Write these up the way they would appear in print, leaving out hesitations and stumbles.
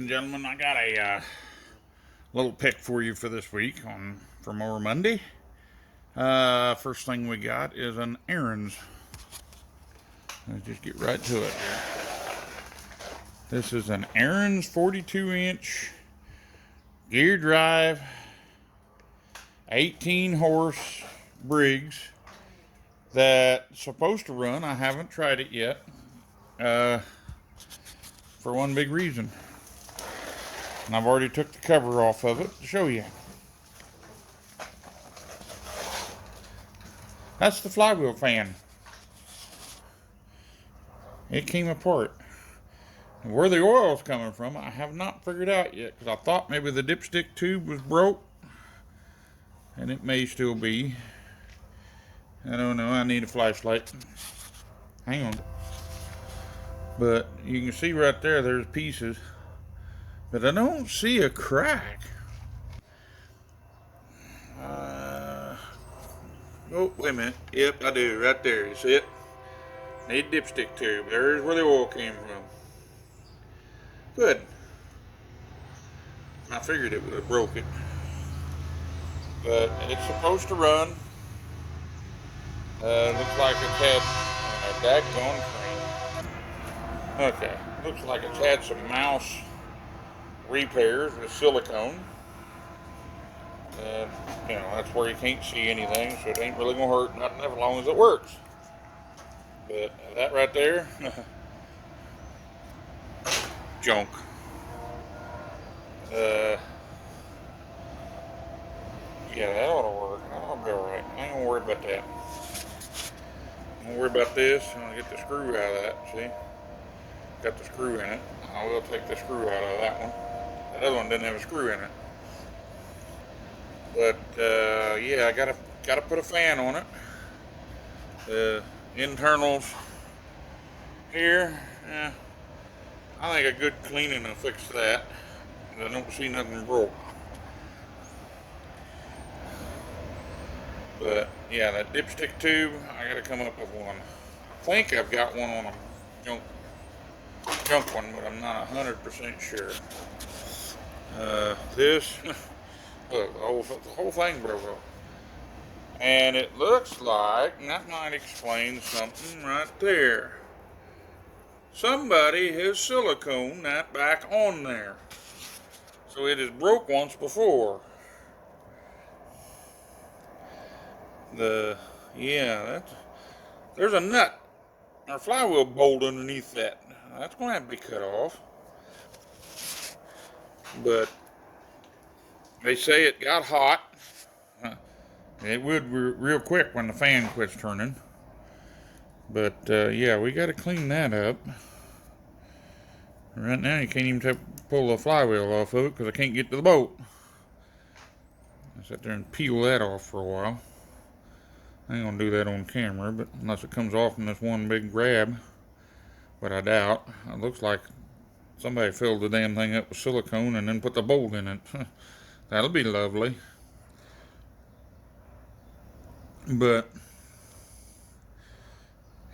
ladies and gentlemen. I got a little pick for you for this week for Mower Monday. First thing we got is an Aaron's. Let's just get right to it here. This is an Aaron's 42-inch gear drive, 18-horse Briggs that's supposed to run. I haven't tried it yet. For one big reason. And I've already took the cover off of it to show you. That's the flywheel fan. It came apart. And where the oil's coming from, I have not figured out yet, because I thought maybe the dipstick tube was broke. And it may still be. I don't know, I need a flashlight. Hang on. But you can see right there, there's pieces. But I don't see a crack. Oh, wait a minute. Yep, I do. Right there. You see it? Need dipstick tube. There's where the oil came from. Good. I figured it would have broke it. But it's supposed to run. Looks like it's had a daggone cream. Okay. Looks like it's had some mouse repairs with silicone. That's where you can't see anything, so it ain't really gonna hurt nothing as long as it works. But that right there, junk. Yeah, that ought to work. That'll be alright. I ain't gonna worry about that. I'm gonna worry about this. I'm gonna get the screw out of that. See? Got the screw in it. I will take the screw out of that one. That other one didn't have a screw in it. But yeah, I gotta put a fan on it. The internals here, I think a good cleaning will fix that. I don't see nothing broke. But yeah, that dipstick tube, I gotta come up with one. I think I've got one on a junk one, but I'm not 100% sure. This, look, the whole thing broke off. And it looks like, and that might explain something right there. Somebody has silicone that back on there. So it has broke once before. There's a nut or flywheel bolt underneath that. That's going to have to be cut off. But they say it got hot. It would real quick when the fan quits turning. But yeah, we got to clean that up. Right now you can't even pull the flywheel off of it because I can't get to the bolt. I sit there and peel that off for a while. I ain't gonna do that on camera, but unless it comes off in this one big grab, but I doubt. It looks like somebody filled the damn thing up with silicone and then put the bolt in it. That'll be lovely. But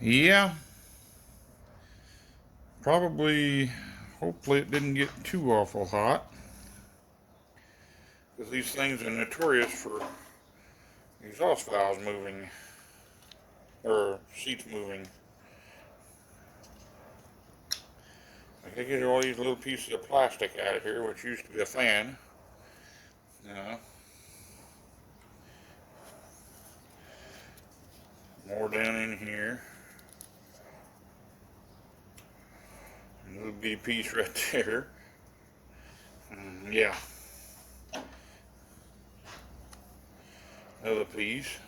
yeah, hopefully it didn't get too awful hot, because these things are notorious for exhaust valves moving, or seats moving. I gotta get all these little pieces of plastic out of here, which used to be a fan. More down in here. A little bitty piece right there. Yeah. Another piece.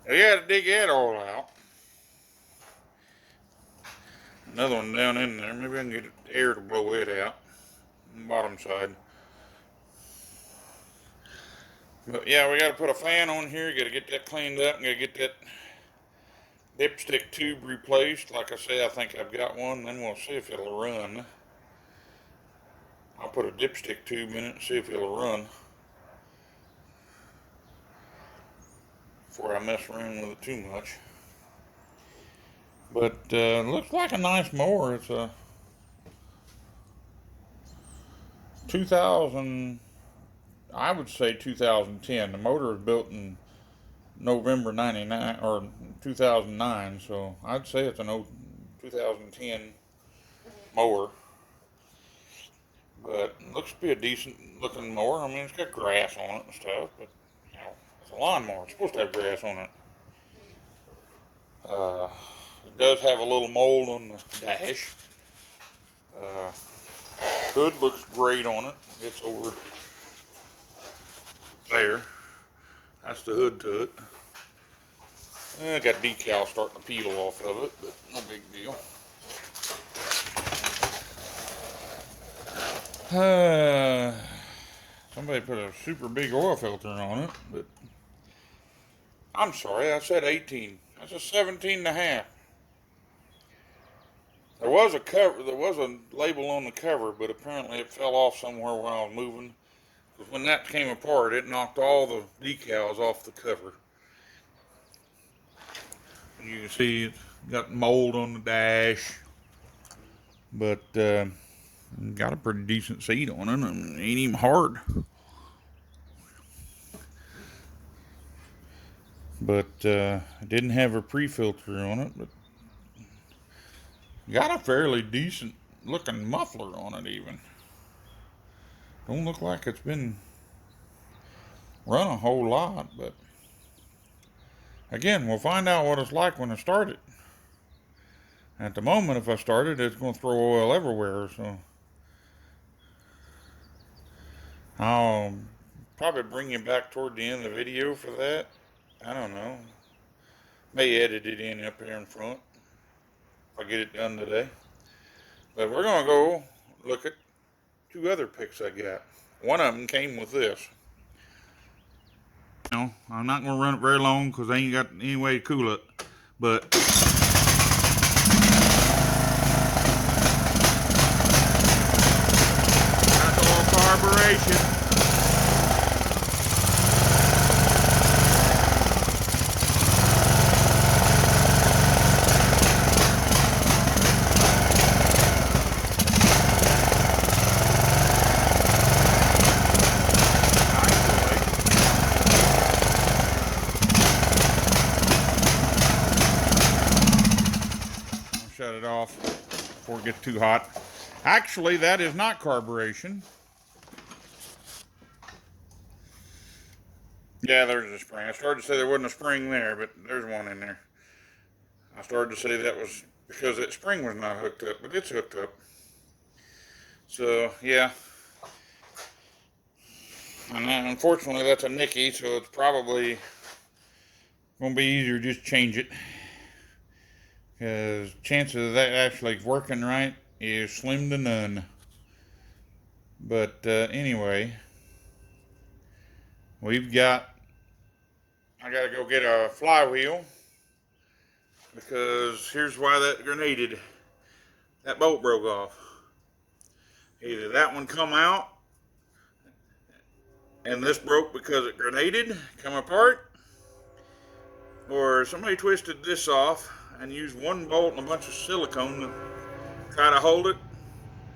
I gotta dig that all out. Another one down in there. Maybe I can get air to blow it out. On the bottom side. But yeah, we gotta put a fan on here. Gotta get that cleaned up. Gotta get that dipstick tube replaced. Like I say, I think I've got one. Then we'll see if it'll run. I'll put a dipstick tube in it and see if it'll run before I mess around with it too much. But looks like a nice mower. It's a 2000, I would say 2010. The motor was built in November 99 or 2009, so I'd say it's an old 2010 mower. But it looks to be a decent looking mower. I mean, it's got grass on it and stuff, but you know, it's a lawnmower. It's supposed to have grass on it. It does have a little mold on the dash. Hood looks great on it. It's over there. That's the hood to it. I got decals starting to peel off of it, but no big deal. Somebody put a super big oil filter on it, but I'm sorry, I said 18. That's a 17 and a half. There was a cover, there was a label on the cover, but apparently it fell off somewhere while I was moving. Because when that came apart, it knocked all the decals off the cover. And you can see it's got mold on the dash, but got a pretty decent seat on it. I mean, it ain't even hard. But it didn't have a pre-filter on it, but got a fairly decent looking muffler on it even. Don't look like it's been run a whole lot, but again, we'll find out what it's like when I start it. At the moment, if I start it, it's going to throw oil everywhere, so I'll probably bring you back toward the end of the video for that. I don't know. May edit it in up here in front if I get it done today. But we're going to go look at two other picks I got. One of them came with this. You know, I'm not going to run it very long because I ain't got any way to cool it. But that's all carburation. Shut it off before it gets too hot. Actually, that is not carburation. Yeah, there's a spring. I started to say there wasn't a spring there, but there's one in there. I started to say that was because that spring was not hooked up, but it's hooked up. So, yeah. And then, unfortunately, that's a Nicky, so it's probably going to be easier to just change it. Because chances of that actually working right is slim to none. But anyway, I gotta go get a flywheel, because here's why that grenaded. That bolt broke off. Either that one come out and this broke because it grenaded, come apart, or somebody twisted this off and used one bolt and a bunch of silicone to try to hold it.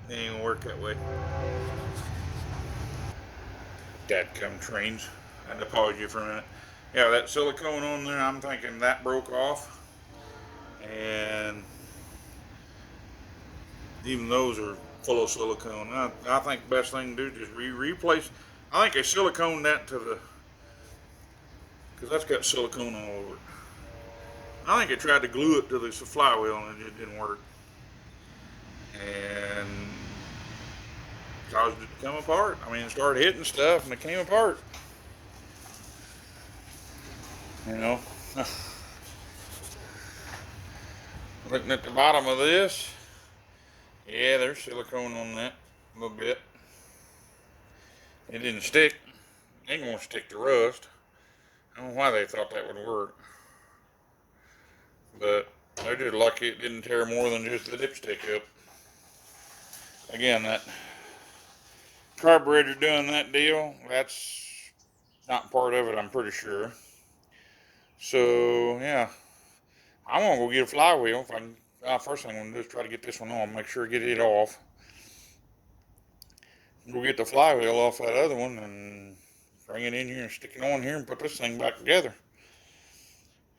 It ain't gonna work that way. Dadgum trains. I had to pause you for a minute. Yeah, that silicone on there, I'm thinking that broke off. And even those are full of silicone. I think the best thing to do is just replace. I think they silicone that to the, because that's got silicone all over it. I think they tried to glue it to the flywheel and it didn't work. And caused it to come apart. I mean, it started hitting stuff and it came apart. You know, looking at the bottom of this, yeah, there's silicone on that a little bit. It didn't stick. It ain't gonna stick to rust. I don't know why they thought that would work. But they're just lucky it didn't tear more than just the dipstick up. Again, that carburetor doing that deal, that's not part of it, I'm pretty sure. So, yeah, I'm gonna go get a flywheel. If I can, first thing I'm gonna do is try to get this one on, make sure I get it off. We'll get the flywheel off that other one and bring it in here and stick it on here and put this thing back together.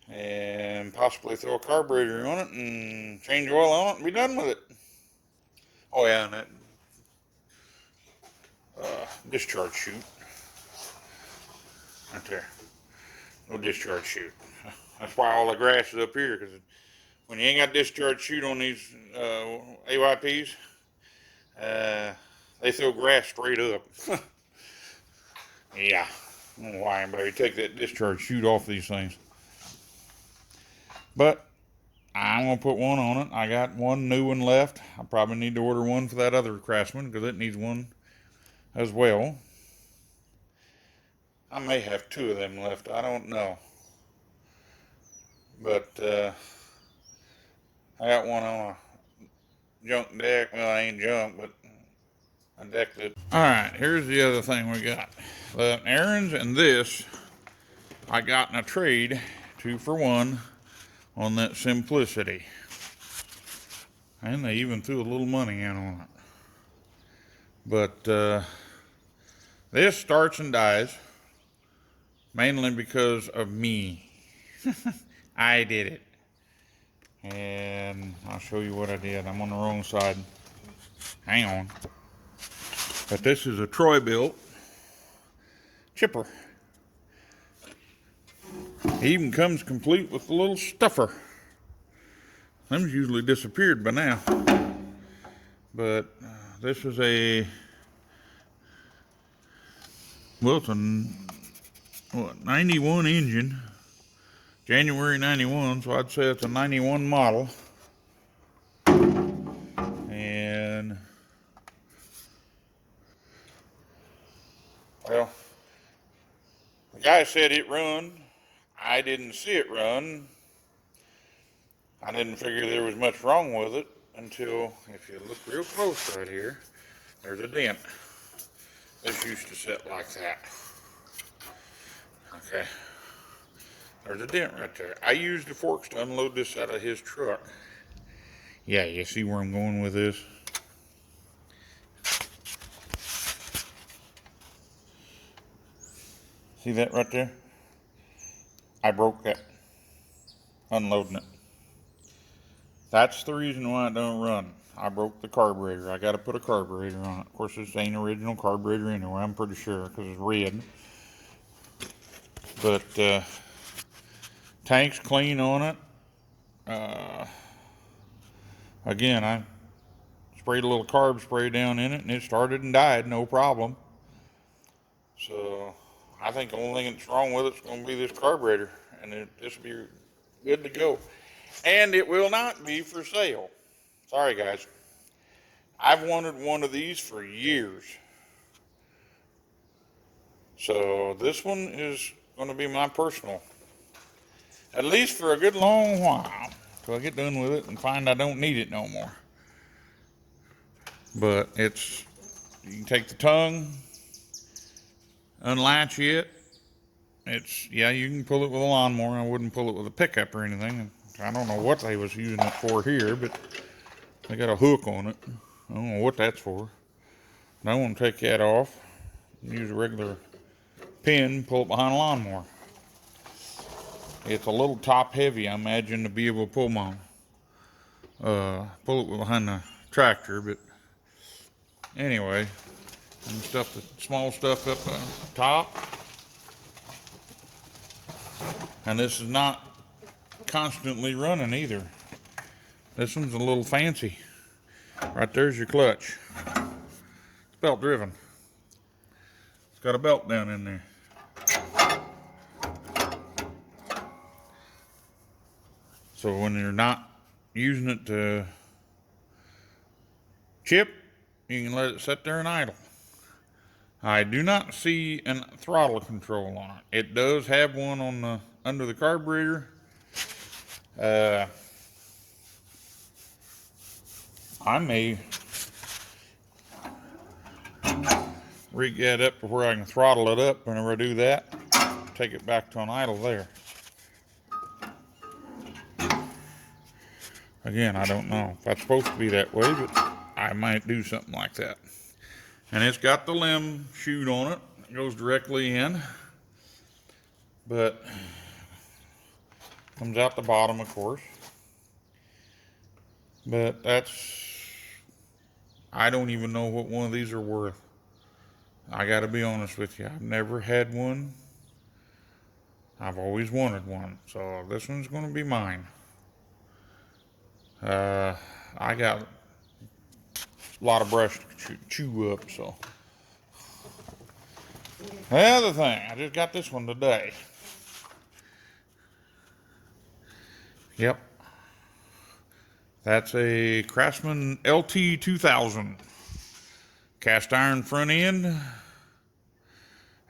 And possibly throw a carburetor on it and change oil on it and be done with it. Oh yeah, and that discharge chute. Right there. No discharge chute. That's why all the grass is up here, because when you ain't got discharge chute on these AYPs, they throw grass straight up. Yeah. I don't know why anybody take that discharge chute off these things. But I'm going to put one on it. I got one new one left. I probably need to order one for that other Craftsman because it needs one as well. I may have two of them left. I don't know. But I got one on a junk deck. Well, I ain't junk, but I decked it. Alright, here's the other thing we got. The Aaron's and this I got in a trade 2 for 1 on that Simplicity. And they even threw a little money in on it. But this starts and dies mainly because of me. I did it. And I'll show you what I did. I'm on the wrong side. Hang on. But this is a Troy built chipper. It even comes complete with a little stuffer. Them's usually disappeared by now. But this is a, well, it's a 91 engine. January 91, so I'd say it's a 91 model. And, well, the guy said it run. I didn't see it run. I didn't figure there was much wrong with it until, if you look real close right here, there's a dent. This used to sit like that. Okay. There's a dent right there. I used the forks to unload this out of his truck. Yeah, you see where I'm going with this? See that right there? I broke that unloading it. That's the reason why it don't run. I broke the carburetor. I got to put a carburetor on it. Of course, this ain't original carburetor anyway, I'm pretty sure, because it's red. But tank's clean on it. Again, I sprayed a little carb spray down in it and it started and died, no problem. So I think the only thing that's wrong with it's going to be this carburetor, and this will be good to go. And it will not be for sale. Sorry guys. I've wanted one of these for years. So this one is going to be my personal. At least for a good long while. Till I get done with it and find I don't need it no more. But it's, you can take the tongue, unlatch it. It's, yeah, you can pull it with a lawnmower. I wouldn't pull it with a pickup or anything. I don't know what they was using it for here, but they got a hook on it. I don't know what that's for. And I want to take that off. Use a regular pin, pull it behind a lawnmower. It's a little top heavy, I imagine, to be able to pull it behind the tractor, but anyway, and stuff, the small stuff up top. And this is not constantly running either. This one's a little fancy. Right there's your clutch. It's belt driven. It's got a belt down in there. So when you're not using it to chip, you can let it sit there and idle. I do not see a throttle control on it. It does have one on the under the carburetor. I may rig that up to where I can throttle it up whenever I do that. Take it back to an idle there. Again, I don't know if that's supposed to be that way, but I might do something like that. And it's got the limb chute on it. It goes directly in. But comes out the bottom, of course. But I don't even know what one of these are worth. I gotta be honest with you. I've never had one. I've always wanted one. So this one's gonna be mine. I got a lot of brush to chew up, so. The other thing, I just got this one today. Yep. That's a Craftsman LT2000. Cast iron front end.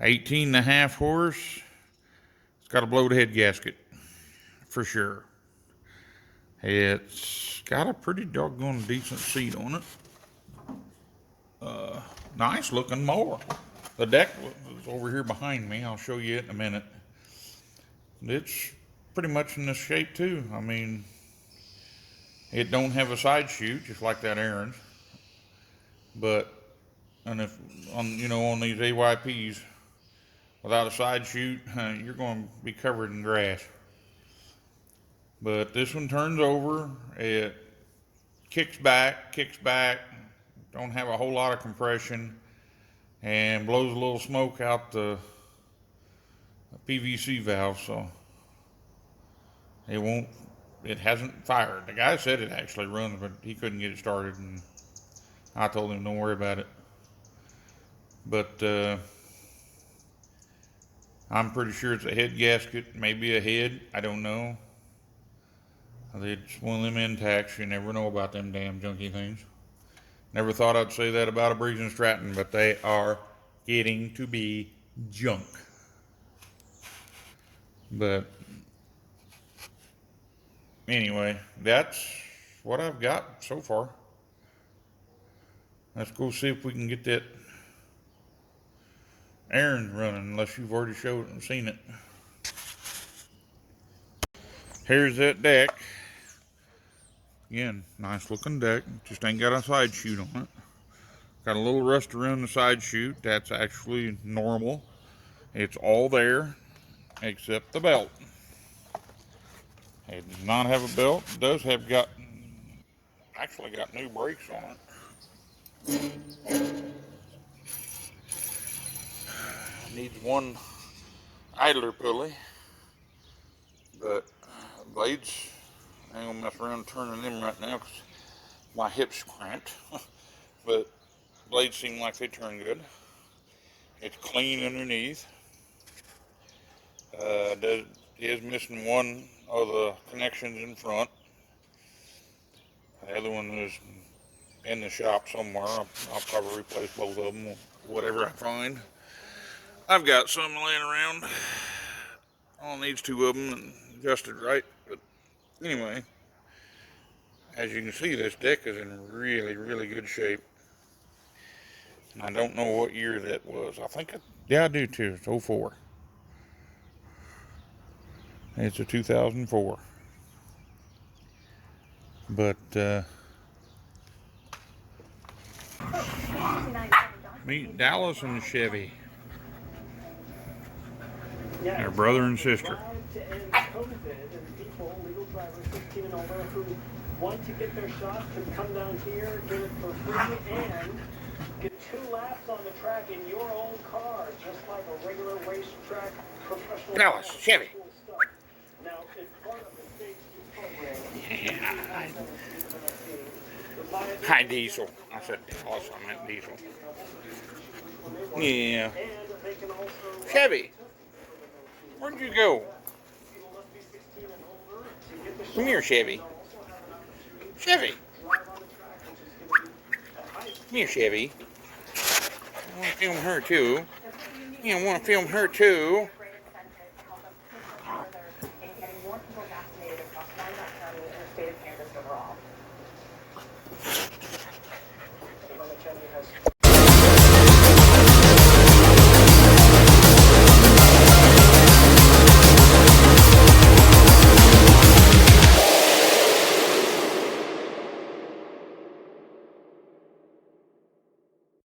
18.5 horse. It's got a blowed head gasket. For sure. It's got a pretty doggone decent seat on it. Nice looking mower. The deck is over here behind me. I'll show you it in a minute. It's pretty much in this shape too. I mean, it don't have a side chute just like that Aaron's. But, and if on these AYPs without a side chute, you're going to be covered in grass. But this one turns over. It kicks back. Don't have a whole lot of compression, and blows a little smoke out the PVC valve, so it hasn't fired. The guy said it actually runs, but he couldn't get it started, and I told him don't worry about it. But I'm pretty sure it's a head gasket, maybe a head, I don't know. It's one of them intacts. You never know about them damn junky things. Never thought I'd say that about a Breeze and Stratton, but they are getting to be junk. But anyway, that's what I've got so far. Let's go see if we can get that Aaron running, unless you've already showed it and seen it. Here's that deck. Again, nice looking deck. Just ain't got a side chute on it. Got a little rust around the side chute. That's actually normal. It's all there except the belt. It does not have a belt. It does have actually got new brakes on it. Needs one idler pulley, but blades, I ain't gonna mess around turning them right now because my hips cramped. But blades seem like they turn good. It's clean underneath. It is missing one of the connections in front. The other one is in the shop somewhere. I'll probably replace both of them, whatever I find. I've got some laying around. All needs two of them and adjusted right. But anyway, as you can see, this deck is in really, really good shape. And I don't know what year that was. I do too. It's 04. It's a 2004. But meet Dallas and Chevy. They're brother and sister. Want to get their shot can come down here, get it for free, and get 2 laps on the track in your own car, just like a regular racetrack professional. Dallas, Chevy. Now, it's part of the stage 2 program. Yeah. Hi, Diesel. I said Dallas, I meant Diesel. Yeah. Chevy, where'd you go? Come here, Chevy. Chevy. Come here, Chevy. I want to film her too. You want to film her too.